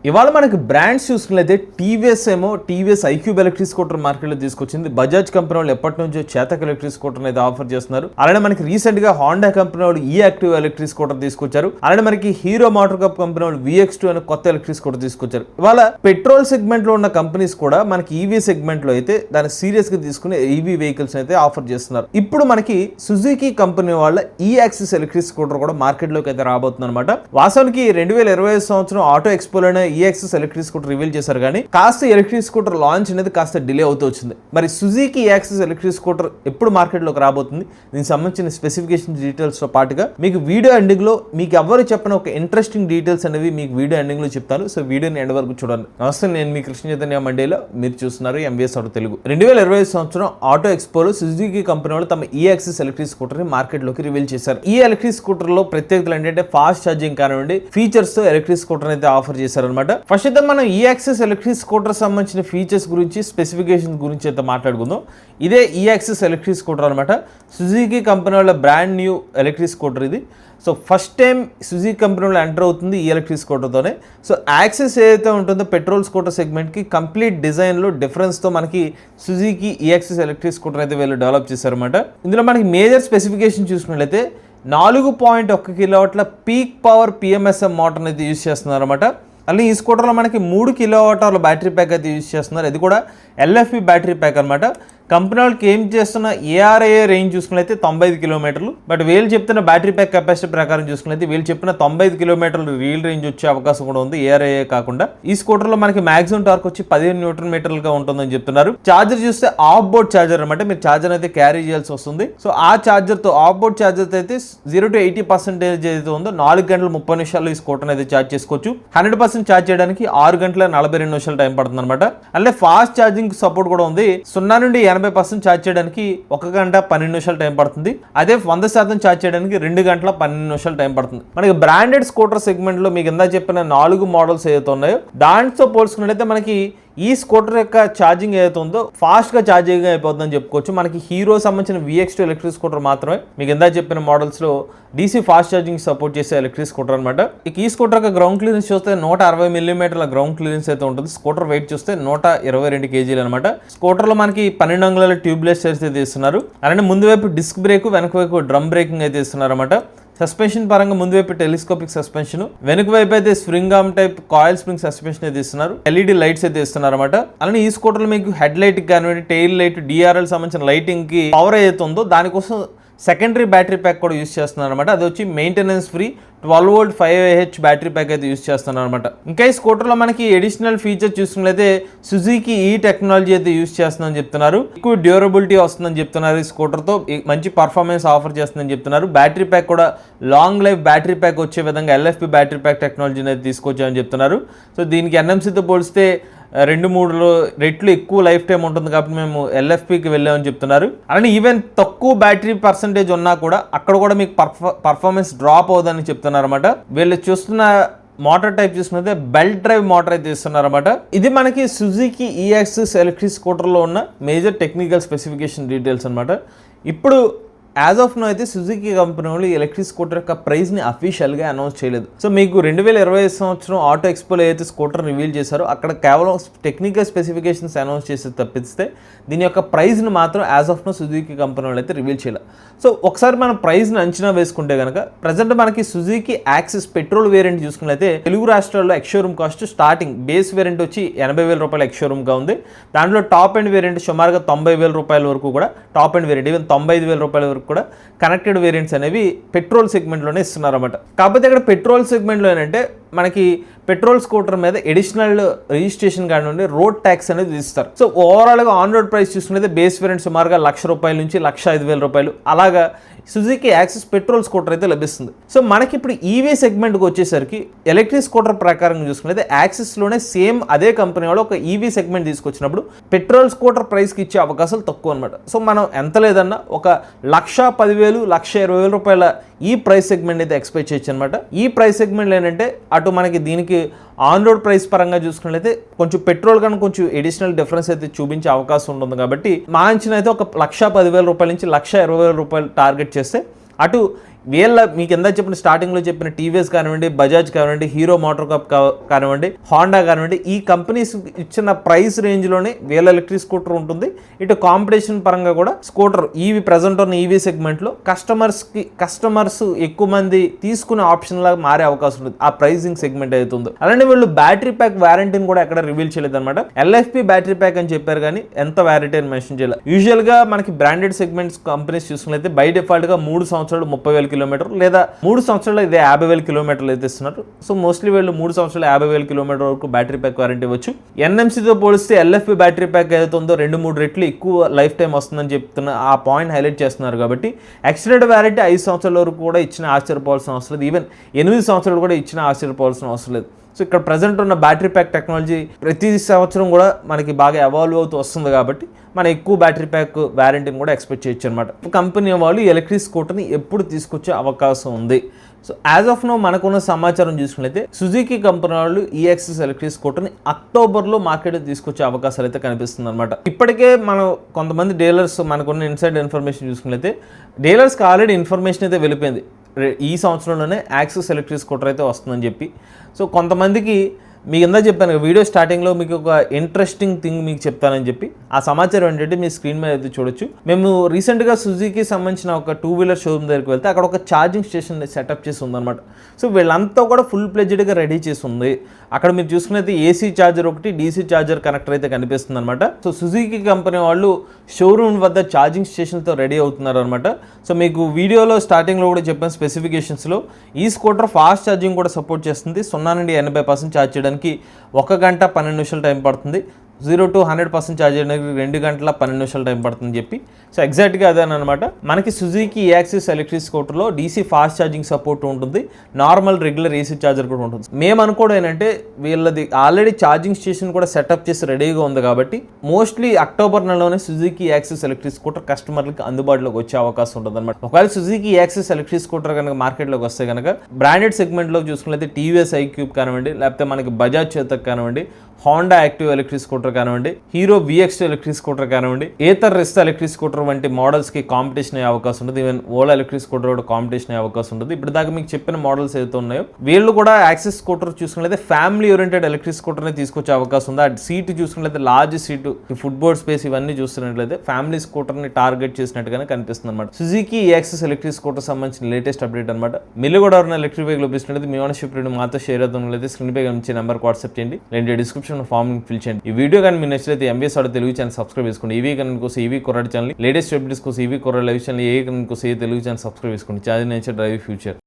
ఇవాళ మనకి బ్రాండ్స్ చూసుకున్నట్లయితే టీవీఎస్ ఏమో టీవీఎస్ ఐక్యూబ్ ఎలక్ట్రిక్ స్కూటర్ మార్కెట్లో తీసుకొచ్చింది. బజాజ్ కంపెనీ వాళ్ళు ఎప్పటి నుంచో చేతక్ ఎలక్ట్రిక్ స్కూటర్ అయితే ఆఫర్ చేస్తున్నారు. అలానే మనకి రీసెంట్ గా హోండా కంపెనీ వాళ్ళు ఈ యాక్టివ్ ఎలక్ట్రిక్ స్కూటర్ తీసుకొచ్చారు. అలానే మనకి హీరో మోటార్ కప్ కంపెనీ వాళ్ళు VX2 అనే కొత్త ఎలక్ట్రిక్ స్కూటర్ తీసుకొచ్చారు. ఇవాళ పెట్రోల్ సెగ్మెంట్ లో ఉన్న కంపెనీస్ కూడా మనకి ఈవీ సెగ్మెంట్ లో అయితే దాన్ని సీరియస్ గా తీసుకుని ఈవీ వెహికల్స్ అయితే ఆఫర్ చేస్తున్నారు. ఇప్పుడు మనకి సుజుకి కంపెనీ వాళ్ళ ఈ యాక్సిస్ ఎలక్ట్రిక్ స్కూటర్ కూడా మార్కెట్ లోకి అయితే రాబోతుంది అనమాట. వాస్తవానికి 2025 సంవత్సరం ఆటో ఎక్స్పోలోనే ఈ యాక్సిస్ ఎలక్ట్రిక్ స్కూటర్ రివీల్ చేశారు, కానీ కాస్త ఎలక్ట్రిక్ స్కూటర్ లాంచ్ అనేది కాస్త డిలే అవుతూ వచ్చింది. మరి సుజుకి ఈ యాక్సిస్ ఎలక్ట్రిక్ స్కూటర్ ఎప్పుడు మార్కెట్ లోకి రాబోతుంది, దీనికి సంబంధించిన స్పెసిఫికేషన్ డీటెయిల్స్ తో పాటుగా మీకు వీడియో ఎండింగ్ లో మీకు ఎవరు చెప్పిన ఒక ఇంట్రెస్టింగ్ డీటెయిల్స్ అనేవి మీకు వీడియో ఎండింగ్ లో చెప్తాను. సో వీడియోని ఎండ్ వరకు చూడండి. నమస్తే, నేను మీ కృష్ణ చైతన్య మండేలో, మీరు చూస్తున్నారు MVS ఆటో తెలుగు. 2025 సంవత్సరం ఆటో ఎక్స్పోలో సుజుకి కంపెనీ వాళ్ళు తమ ఈ యాక్సిస్ ఎలక్ట్రిక్ స్కూటర్ ని మార్కెట్ లోకి రివీల్ చేశారు. ఈ ఎలక్ట్రిక్ స్కూటర్ లో ప్రత్యేకతలు ఏంటంటే ఫాస్ట్ ఛార్జింగ్ కానివ్వండి, ఫీచర్స్ తో ఎలక్ట్రిక్ స్కూటర్ అయితే ఆఫర్ చేశారనమాట. ఫస్ట్ అయితే మనం ఈ యాక్సిస్ ఎలక్ట్రిక్ స్కూటర్ సంబంధించిన ఫీచర్స్ గురించి, స్పెసిఫికేషన్ గురించి అయితే మాట్లాడుకుందాం. ఇదే ఈ యాక్సిస్ ఎలక్ట్రిక్ స్కూటర్ అనమాట. సుజుకి కంపెనీ వాళ్ళ బ్రాండ్ న్యూ ఎలక్ట్రిక్ స్కూటర్ ఇది. సో ఫస్ట్ టైం సుజుకి కంపెనీలో ఎంటర్ అవుతుంది ఈ ఎలక్ట్రిక్ స్కూటర్తోనే. సో యాక్సిస్ ఏదైతే ఉంటుందో పెట్రోల్ స్కూటర్ సెగ్మెంట్కి కంప్లీట్ డిజైన్లో డిఫరెన్స్తో మనకి సుజుకి ఈ యాక్సిస్ ఎలక్ట్రిక్ స్కూటర్ అయితే వీళ్ళు డెవలప్ చేశారన్నమాట. ఇందులో మనకి మేజర్ స్పెసిఫికేషన్ చూసుకున్నట్లయితే 4.1 కిలోవాట్ల పీక్ పవర్ PMSM మోటార్ అయితే యూజ్ చేస్తున్నారు అనమాట. అలాగే ఈ స్కూటర్లో మనకి 3 కిలోవాట్ బ్యాటరీ ప్యాక్ అయితే యూజ్ చేస్తున్నారు. అది కూడా LFP బ్యాటరీ ప్యాక్ అనమాట. కంపెనీ వాళ్ళకి ఏం చేస్తున్న ARAA రేంజ్ చూసుకున్నైతే 95 కిలోమీటర్లు. బట్ వీళ్ళు చెప్తున్న బ్యాటరీ ప్యాక్ కెపాసిటీ ప్రకారం చూసుకున్నైతే వీళ్ళు చెప్పిన 95 కిలోమీటర్లు రియల్ రేంజ్ వచ్చే అవకాశం కూడా ఉంది ARAA కాకుండా. ఈ స్కూటర్లో మనకి మాక్సిమం టార్క్ వచ్చి 15 న్యూటన్ మీటర్లుగా ఉంటుందని చెప్తున్నారు. చార్జర్ చూస్తే ఆఫ్ బోర్డ్ చార్జర్ అనమాట. మీరు చార్జర్ అయితే క్యారీ చేయాల్సి వస్తుంది. సో ఆ చార్జర్తో, ఆఫ్ బోర్డ్ చార్జర్తో అయితే 0 to 80% ఏదైతే ఉందో 4 గంటల 30 నిమిషాల్లో ఈ స్కూటర్ అయితే ఛార్జ్ చేసుకోవచ్చు. 100% ఛార్జ్ చేయడానికి 6 గంటల 42 నిమిషాలు టైం పడుతుంది అనమాట. అలాగే ఫాస్ట్ ఛార్జింగ్ సపోర్ట్ కూడా ఉంది. 0 నుండి 80% ఛార్జ్ చేయడానికి 1 గంట 12 నిమిషాలు టైం పడుతుంది. అదే 100% ఛార్జ్ చేయడానికి 2 గంటల 12 నిమిషాలు టైం పడుతుంది. మనకి బ్రాండెడ్ స్కూటర్ సెగ్మెంట్ లో మీకు ఇందా చెప్పిన 4 మోడల్స్ ఏదైతే ఉన్నాయో దాంతో పోల్చుకున్నట్లయితే మనకి ఈ స్కూటర్ యొక్క ఛార్జింగ్ ఏదైతే ఉందో ఫాస్ట్ గా ఛార్జింగ్ అయిపోతుందని చెప్పుకోవచ్చు. మనకి హీరో సంబంధించిన VX2 ఎలక్ట్రిక్ స్కూటర్ మాత్రమే మీకు ఇందా చెప్పిన మోడల్స్ లో DC ఫాస్ట్ ఛార్జింగ్ సపోర్ట్ చేసే ఎలక్ట్రిక్ స్కూటర్ అనమాట. ఇక ఈ స్కూటర్ యొక్క గ్రౌండ్ క్లియరెన్స్ చూస్తే 160 మిల్లీమీటర్ల గ్రౌండ్ క్లియరెన్స్ అయితే ఉంటుంది. స్కూటర్ వెయిట్ చూస్తే 122 kg అనమాట. స్కూటర్ లో మనకి 12 అంగుళాల ట్యూబ్లెస్ టైర్స్ అయితే ఇస్తున్నారు. అలానే ముందు వైపు డిస్క్ బ్రేక్, వెనక వైపు డ్రమ్ బ్రేకింగ్ అయితే ఇస్తున్నారు అనమాట. సస్పెన్షన్ పరంగా ముందు వైపు టెలిస్కోపిక్ సస్పెన్షన్, వెనుక వైపు అయితే spring arm type coil spring suspension అయితే ఇస్తున్నారు. LED లైట్స్ అయితే ఇస్తున్నారు అనమాట. అలానే ఈ స్కూటర్లో మీకు హెడ్ లైట్ కానివ్వండి, టెయిల్ లైట్, DRL సంబంధించిన లైటింగ్ కి పవర్ ఏదైతే ఉందో దానికోసం సెకండరీ బ్యాటరీ ప్యాక్ కూడా యూస్ చేస్తున్నారు అనమాట. అది వచ్చి maintenance free 12 volt 5Ah battery pack అయితే యూస్ చేస్తున్నారు అనమాట. ఇంకా ఈ స్కూటర్లో మనకి ఎడిషనల్ ఫీచర్ చూసుకున్నట్లయితే సుజుకి ఈ టెక్నాలజీ అయితే యూస్ చేస్తుందని చెప్తున్నారు. ఎక్కువ డ్యూరబిలిటీ వస్తుందని చెప్తున్నారు. ఈ స్కూటర్తో మంచి పర్ఫార్మెన్స్ ఆఫర్ చేస్తుందని చెప్తున్నారు. బ్యాటరీ ప్యాక్ కూడా లాంగ్ లైఫ్ బ్యాటరీ ప్యాక్ వచ్చే విధంగా LFP బ్యాటరీ ప్యాక్ టెక్నాలజీని అయితే తీసుకొచ్చామని చెప్తున్నారు. సో దీనికి NMCతో పోలిస్తే 2-3 రెట్లు ఎక్కువ లైఫ్ టైం ఉంటుంది కాబట్టి మేము LFPకి వెళ్ళామని చెప్తున్నారు. అలానే ఈవెన్ తక్కువ బ్యాటరీ పర్సంటేజ్ ఉన్నా కూడా అక్కడ కూడా మీకు పర్ఫార్మెన్స్ డ్రాప్ అవుతుందని చెప్తున్నారు అనమాట. వీళ్ళు చూస్తున్న మోటార్ టైప్ చూసుకుంటే బెల్ట్ డ్రైవ్ మోటార్ అయితే ఇస్తున్నారు అనమాట. ఇది మనకి సుజుకి ఈ యాక్సిస్ ఎలక్ట్రిక్ స్కూటర్లో ఉన్న మేజర్ టెక్నికల్ స్పెసిఫికేషన్ డీటెయిల్స్ అనమాట. ఇప్పుడు యాజ్ ఆఫ్ నో అయితే సుజుకి కంపెనీ వాళ్ళు ఎలక్ట్రిక్ స్కూటర్ యొక్క ప్రైస్ ని అఫీషియల్ గా అనౌన్స్ చేయలేదు. సో మీకు 2025 సంవత్సరం ఆటో ఎక్స్పోలో అయితే స్కూటర్ రివీల్ చేశారో అక్కడ కేవలం టెక్నికల్ స్పెసిఫికేషన్స్ అనౌన్స్ చేసి తప్పిస్తే దీని యొక్క ప్రైస్ ని మాత్రం as of now Suzuki company వాళ్ళు అయితే రివీల్ చేయలేదు. సో ఒకసారి మనం ప్రైస్ ని అంచనా వేసుకుంటే కనుక ప్రజెంట్ మనకి సుజుకి యాక్సిస్ పెట్రోల్ వేరియంట్ చూసుకున్నట్లయితే తెలుగు రాష్ట్రాల్లో ex-showroom cost starting base variant వచ్చి 80,000 రూపాయలు ఎక్స్షోరూమ్ గా ఉంది. దాంట్లో టాప్ ఎండ్ వేరియంట్ సుమారుగా 90,000 రూపాయల వరకు కూడా, టాప్ ఎండ్ వేరియంట్ ఈవెన్ 95,000 రూపాయల వరకు కూడా కనెక్టెడ్ వేరియంట్స్ అనేవి పెట్రోల్ సెగ్మెంట్లోనే ఇస్తున్నారు అన్నమాట. కాకపోతే ఇక్కడ పెట్రోల్ సెగ్మెంట్లో ఏంటంటే మనకి పెట్రోల్ స్కూటర్ మీద ఎడిషనల్ రిజిస్ట్రేషన్ కానివ్వండి, రోడ్ ట్యాక్స్ అనేది ఇస్తారు. సో ఓవరాల్గా ఆన్ రోడ్ ప్రైస్ చూసుకునేది బేస్ వేరియంట్ సుమారుగా 1,00,000 రూపాయల నుంచి 1,05,000 రూపాయలు అలాగా సుజుకి యాక్సిస్ పెట్రోల్ స్కూటర్ అయితే లభిస్తుంది. సో మనకి ఇప్పుడు ఈవీ సెగ్మెంట్కి వచ్చేసరికి ఎలక్ట్రిక్ స్కూటర్ ప్రకారం చూసుకునేది యాక్సిస్లోనే సేమ్ అదే కంపెనీ వాళ్ళు ఒక ఈవీ సెగ్మెంట్ తీసుకొచ్చినప్పుడు పెట్రోల్ స్కూటర్ ప్రైస్కి ఇచ్చే అవకాశాలు తక్కువ అనమాట. సో మనం ఎంత లేదన్నా ఒక 1,10,000, 1,20,000 రూపాయల ఈ ప్రైస్ సెగ్మెంట్ అయితే ఎక్స్పెక్ట్ చేయొచ్చు అనమాట. ఈ ప్రైస్ సెగ్మెంట్లో ఏంటంటే అటు మనకి దీనికి ఆన్ రోడ్ ప్రైస్ పరంగా చూసుకున్నట్లయితే కొంచెం పెట్రోల్ కన్నా కొంచెం ఎడిషనల్ డిఫరెన్స్ అయితే చూపించే అవకాశం ఉంటుంది. కాబట్టి మా అంచనా అయితే ఒక 1,10,000 రూపాయల నుంచి 1,20,000 రూపాయలు టార్గెట్ చేస్తే అటు మీకు ఎంత చెప్పిన స్టార్టింగ్లో చెప్పిన టీవీఎస్ కానివ్వండి, బజాజ్ కానివ్వండి, హీరో మోటార్ కప్ కానివ్వండి, హోండా కానివ్వండి, ఈ కంపెనీస్ ఇచ్చిన ప్రైస్ రేంజ్లోనే వీళ్ళ ఎలక్ట్రిక్ స్కూటర్ ఉంటుంది. ఇటు కాంపిటీషన్ పరంగా కూడా స్కూటర్ ఈవీ ప్రజెంట్ ఉన్న ఈవీ సెగ్మెంట్లో కస్టమర్స్ ఎక్కువ మంది తీసుకునే ఆప్షన్ లాగా మారే అవకాశం ఉంటుంది ఆ ప్రైజింగ్ సెగ్మెంట్ అవుతుందో. అలానే వీళ్ళు బ్యాటరీ ప్యాక్ వారంటీని కూడా ఎక్కడ రివీల్ చేయలేదు అనమాట. ఎల్ఎఫ్పి బ్యాటరీ ప్యాక్ అని చెప్పారు కానీ ఎంత వారంటీ అని మెన్షన్ చేయలేదు. యూజువల్గా మనకి బ్రాండెడ్ సెగ్మెంట్స్ కంపెనీస్ చూసుకున్నట్లయితే బై డిఫాల్ట్గా 3 సంవత్సరాలు 30,000 కిలోమీటర్లు లేదా 3 సంవత్సరాలు ఇదే 50,000 కిలోమీటర్లు అయితే ఇస్తున్నారు. సో మోస్ట్లీ వీళ్ళు 3 సంవత్సరాలు 50,000 కిలోమీటర్ వరకు బ్యాటరీ ప్యాక్ వారంటీ ఇవ్వచ్చు. ఎన్ఎంసీతో పోలిస్తే ఎల్ఎఫ్పి బ్యాటరీ ప్యాక్ ఏదైతే ఉందో 2-3 రెట్లు ఎక్కువ లైఫ్ టైం వస్తుందని చెప్తున్న ఆ పాయింట్ హైలైట్ చేస్తున్నారు. కాబట్టి ఎక్స్టెండెడ్ వారంటీ 5 సంవత్సరాల వరకు కూడా ఇచ్చిన ఆశ్చర్యపోవాల్సిన అవసరం లేదు. ఈవెన్ 8 సంవత్సరాలు కూడా ఇచ్చిన ఆశ్చర్యపోవాల్సిన అవసరం లేదు. సో ఇక్కడ ప్రజెంట్ ఉన్న బ్యాటరీ ప్యాక్ టెక్నాలజీ ప్రతి సంవత్సరం కూడా మనకి బాగా ఎవాల్వ్ అవుతూ వస్తుంది కాబట్టి మనం ఎక్కువ బ్యాటరీ ప్యాక్ వారంటీని కూడా ఎక్స్పెక్ట్ చేయొచ్చు అనమాట. కంపెనీ వాళ్ళు ఎలక్ట్రిక్ స్కూటర్ని ఎప్పుడు తీసుకొచ్చే అవకాశం ఉంది. సో యాజ్ ఆఫ్ నో మనకున్న సమాచారం చూసుకున్నట్లయితే సుజుకి కంపెనీ వాళ్ళు ఈఎక్సెస్ ఎలక్ట్రిక్ స్కూటర్ని అక్టోబర్లో మార్కెట్ తీసుకొచ్చే అవకాశాలు అయితే కనిపిస్తుంది అనమాట. ఇప్పటికే మనం కొంతమంది డీలర్స్ మనకున్న ఇన్సైడ్ ఇన్ఫర్మేషన్ చూసుకున్నట్లయితే డీలర్స్కి ఆల్రెడీ ఇన్ఫర్మేషన్ అయితే వెళ్ళిపోయింది ఈ సంవత్సరంలోనే యాక్సెస్ ఎలక్ట్రిక్ స్కూటర్ అయితే వస్తుందని చెప్పి. సో కొంతమందికి మీకు ఎంత చెప్పాను వీడియో స్టార్టింగ్లో మీకు ఒక ఇంట్రెస్టింగ్ థింగ్ మీకు చెప్తానని చెప్పి ఆ సమాచారం ఏంటంటే మీ స్క్రీన్ మీద అయితే చూడొచ్చు. మేము రీసెంట్గా సుజుకి సంబంధించిన ఒక 2-వీలర్ షోరూమ్ దగ్గరికి వెళ్తే అక్కడ ఒక ఛార్జింగ్ స్టేషన్ సెటప్ చేసి ఉందన్నమాట. సో వీళ్ళంతా కూడా ఫుల్ ప్లెజ్డ్గా రెడీ చేసి ఉంది. అక్కడ మీరు చూసుకున్నది ఏసీ ఛార్జర్ ఒకటి, డీసీ ఛార్జర్ కనెక్టర్ అయితే కనిపిస్తుంది అనమాట. సో సుజుకి కంపెనీ వాళ్ళు షోరూమ్ వద్ద ఛార్జింగ్ స్టేషన్తో రెడీ అవుతున్నారు అనమాట. సో మీకు వీడియోలో స్టార్టింగ్లో కూడా చెప్పిన స్పెసిఫికేషన్స్లో ఈ స్కూటర్ ఫాస్ట్ ఛార్జింగ్ కూడా సపోర్ట్ చేస్తుంది. 0 నుండి 80% ఛార్జ్ చేయడానికి 1 గంట 12 నిమిషాలు టైం పడుతుంది. 0 to 100% ఛార్జ్ చేయడానికి 2 గంటల 12 నిమిషాలు టైం పడుతుందని చెప్పి. సో ఎగ్జాక్ట్గా అదేనమాట. మనకి సుజుకి యాక్సిస్ ఎలక్ట్రిక్ స్కూటర్లో డీసీ ఫాస్ట్ ఛార్జింగ్ సపోర్ట్ ఉంటుంది, నార్మల్ రెగ్యులర్ ఏసీ ఛార్జర్ కూడా ఉంటుంది. మేము అనుకోవడం ఏంటంటే వీళ్ళది ఆల్రెడీ ఛార్జింగ్ స్టేషన్ కూడా సెటప్ చేసి రెడీగా ఉంది కాబట్టి మోస్ట్లీ అక్టోబర్ నెలలోనే సుజుకి యాక్సిస్ ఎలక్ట్రిక్ స్కూటర్ కస్టమర్లకి అందుబాటులోకి వచ్చే అవకాశం ఉంటుంది అనమాట. ఒకవేళ సుజుకి యాక్సిస్ ఎలక్ట్రిక్ స్కూటర్ కనుక మార్కెట్లోకి వస్తే కనుక బ్రాండెడ్ సెగ్మెంట్లో చూసుకున్నట్లయితే టీవీఎస్ ఐక్యూబ్ కానివ్వండి, లేకపోతే మనకి బజాజ్ చేతక్ కానివ్వండి, హోండా యాక్టివ్ ఎలక్ట్రిక్ స్కూటర్ కానివ్వండి, హీరో VX2 ఎలక్ట్రిక్ స్కూటర్ కానివ్వండి, ఏతర్ రిస్తా ఎలక్ట్రిక్ స్కూటర్ వంటి మోడల్స్కి కాంపిటీషన్ అయ్యే అవకాశం ఉంటుంది. ఈవెన్ ఓలా ఎలక్ట్రిక్ స్కూటర్ కూడా కాంపిటీషన్ అయ్యే అవకాశం ఉంటుంది. ఇప్పుడు దాకా మీకు చెప్పిన మోడల్స్ ఏదైతే ఉన్నాయో వీళ్ళు కూడా యాక్సెస్ స్కూటర్ చూసుకున్నట్లయితే ఫ్యామిలీ ఓరియంటెడ్ ఎలక్ట్రిక్ స్కూటర్ని తీసుకొచ్చే అవకాశం ఉంది. ఆ సీట్ చూసుకున్నట్లయితే లార్జ్ సీటు, ఫుట్బోర్డ్ స్పేస్ ఇవన్నీ చూస్తున్నట్లయితే ఫ్యామిలీ స్కూటర్ని టార్గెట్ చేసినట్టుగానే కనిపిస్తుంది అనమాట. సుజుకి యాక్సెస్ ఎలక్ట్రిక్ స్కూటర్ సంబంధించిన లేటెస్ట్ అప్డేట్ అనమాట. మీరు కూడా ఎవరైనా ఎలక్ట్రిక్ వెహికల్ లభిస్తున్నట్లయితే మీ ఓనర్షిప్ రేట్ మాతో షేర్ అవుతున్నట్లయితే స్క్రీన్ పై కనిపించే నెంబర్కి వాట్సాప్ చేయండి, లేదంటే డిస్క్రిప్షన్ ఫామ్ ఫిల్ చేయండి. ఈ వీడియో కానీ మీరు నచ్చితే ఎంబీఎస్ ఆడ తెలుగు ఛానల్ సబ్స్క్రైబ్ చేసుకోండి. ఈవీ కరెంట్ కోసం ఈవీ కొరడ్ ఛానల్, లేటెస్ట్ అప్డేట్స్ కోసం ఈవీ కొరడ్ లైవ్ ఛానల్, ఏ కరెంట్ కోసం ఏ తెలుగు ఛానల్ సబ్స్క్రైబ్ చేసుకోండి. Channel nature drive future.